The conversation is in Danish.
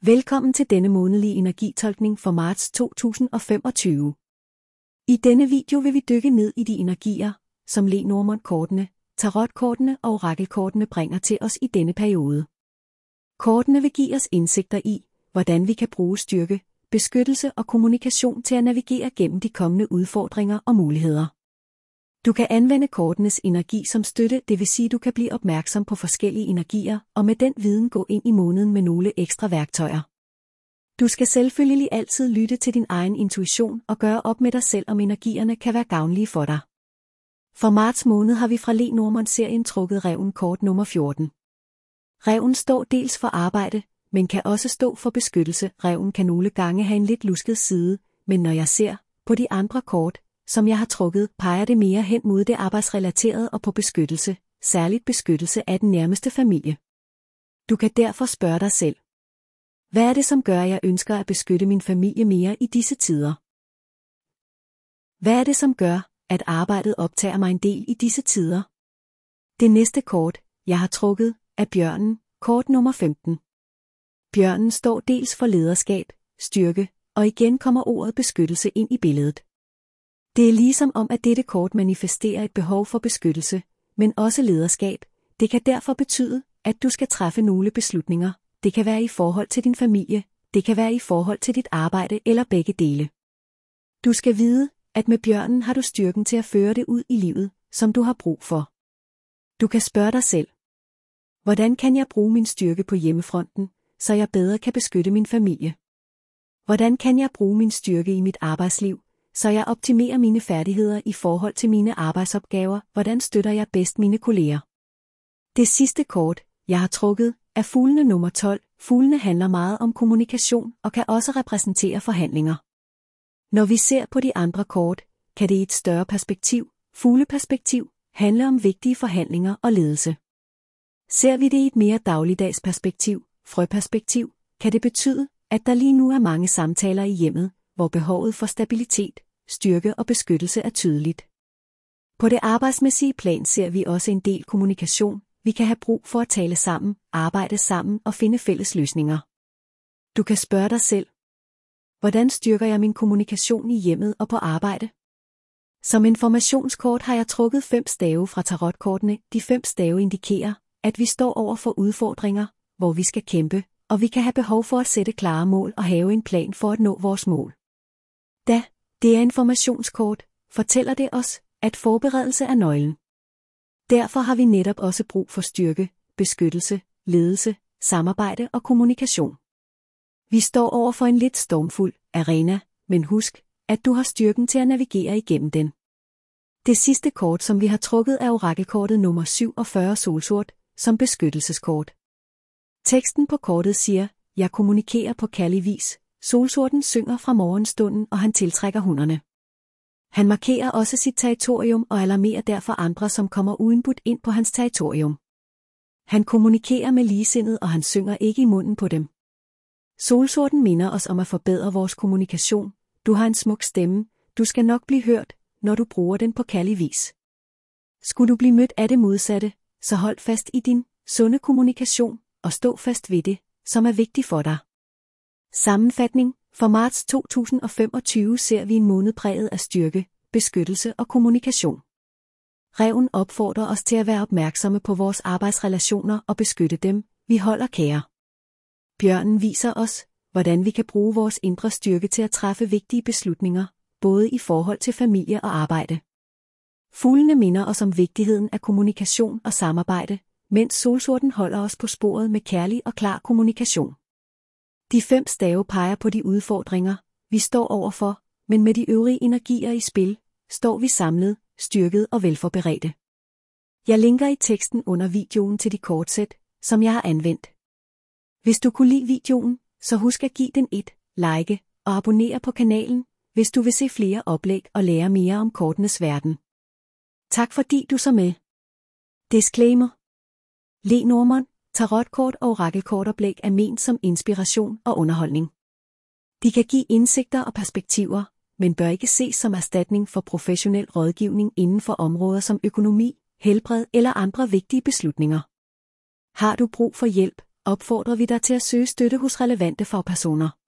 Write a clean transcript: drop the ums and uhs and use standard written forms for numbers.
Velkommen til denne månedlige energitolkning for marts 2025. I denne video vil vi dykke ned i de energier, som Lenormand-kortene, tarotkortene og orakelkortene bringer til os i denne periode. Kortene vil give os indsigter i, hvordan vi kan bruge styrke, beskyttelse og kommunikation til at navigere gennem de kommende udfordringer og muligheder. Du kan anvende kortenes energi som støtte, det vil sige, du kan blive opmærksom på forskellige energier og med den viden gå ind i måneden med nogle ekstra værktøjer. Du skal selvfølgelig altid lytte til din egen intuition og gøre op med dig selv, om energierne kan være gavnlige for dig. For marts måned har vi fra Lenormand-serien trukket Ræven kort nummer 14. Ræven står dels for arbejde, men kan også stå for beskyttelse. Ræven kan nogle gange have en lidt lusket side, men når jeg ser på de andre kort, som jeg har trukket, peger det mere hen mod det arbejdsrelaterede og på beskyttelse, særligt beskyttelse af den nærmeste familie. Du kan derfor spørge dig selv: hvad er det, som gør, at jeg ønsker at beskytte min familie mere i disse tider? Hvad er det, som gør, at arbejdet optager mig en del i disse tider? Det næste kort, jeg har trukket, er bjørnen, kort nummer 15. Bjørnen står dels for lederskab, styrke, og igen kommer ordet beskyttelse ind i billedet. Det er ligesom om, at dette kort manifesterer et behov for beskyttelse, men også lederskab. Det kan derfor betyde, at du skal træffe nogle beslutninger. Det kan være i forhold til din familie, det kan være i forhold til dit arbejde eller begge dele. Du skal vide, at med bjørnen har du styrken til at føre det ud i livet, som du har brug for. Du kan spørge dig selv: hvordan kan jeg bruge min styrke på hjemmefronten, så jeg bedre kan beskytte min familie? Hvordan kan jeg bruge min styrke i mit arbejdsliv, så jeg optimerer mine færdigheder i forhold til mine arbejdsopgaver? Hvordan støtter jeg bedst mine kolleger? Det sidste kort, jeg har trukket, er fuglene nummer 12. Fuglene handler meget om kommunikation og kan også repræsentere forhandlinger. Når vi ser på de andre kort, kan det i et større perspektiv, fugleperspektiv, handle om vigtige forhandlinger og ledelse. Ser vi det i et mere dagligdags perspektiv, frøperspektiv, kan det betyde, at der lige nu er mange samtaler i hjemmet, hvor behovet for stabilitet, styrke og beskyttelse er tydeligt. På det arbejdsmæssige plan ser vi også en del kommunikation. Vi kan have brug for at tale sammen, arbejde sammen og finde fælles løsninger. Du kan spørge dig selv: hvordan styrker jeg min kommunikation i hjemmet og på arbejde? Som informationskort har jeg trukket 5 stave fra tarotkortene. De 5 stave indikerer, at vi står over for udfordringer, hvor vi skal kæmpe, og vi kan have behov for at sætte klare mål og have en plan for at nå vores mål. Da det er informationskort, fortæller det os, at forberedelse er nøglen. Derfor har vi netop også brug for styrke, beskyttelse, ledelse, samarbejde og kommunikation. Vi står over for en lidt stormfuld arena, men husk, at du har styrken til at navigere igennem den. Det sidste kort, som vi har trukket, er orakelkortet nummer 47 solsort, som beskyttelseskort. Teksten på kortet siger: jeg kommunikerer på kærlig vis. Solsorten synger fra morgenstunden, og han tiltrækker hunderne. Han markerer også sit territorium og alarmerer derfor andre, som kommer uindbudt ind på hans territorium. Han kommunikerer med ligesindede, og han synger ikke i munden på dem. Solsorten minder os om at forbedre vores kommunikation. Du har en smuk stemme, du skal nok blive hørt, når du bruger den på kærlig vis. Skulle du blive mødt af det modsatte, så hold fast i din sunde kommunikation og stå fast ved det, som er vigtigt for dig. Sammenfatning: for marts 2025 ser vi en måned præget af styrke, beskyttelse og kommunikation. Ræven opfordrer os til at være opmærksomme på vores arbejdsrelationer og beskytte dem, vi holder kære. Bjørnen viser os, hvordan vi kan bruge vores indre styrke til at træffe vigtige beslutninger, både i forhold til familie og arbejde. Fuglene minder os om vigtigheden af kommunikation og samarbejde, mens solsorten holder os på sporet med kærlig og klar kommunikation. De 5 stave peger på de udfordringer, vi står overfor, men med de øvrige energier i spil, står vi samlet, styrket og velforberedte. Jeg linker i teksten under videoen til de kortsæt, som jeg har anvendt. Hvis du kunne lide videoen, så husk at give den et like og abonnere på kanalen, hvis du vil se flere oplæg og lære mere om kortenes verden. Tak fordi du så med. Disclaimer: Lenormand, tarotkort og orakelkortoplæg er ment som inspiration og underholdning. De kan give indsigter og perspektiver, men bør ikke ses som erstatning for professionel rådgivning inden for områder som økonomi, helbred eller andre vigtige beslutninger. Har du brug for hjælp, opfordrer vi dig til at søge støtte hos relevante fagpersoner.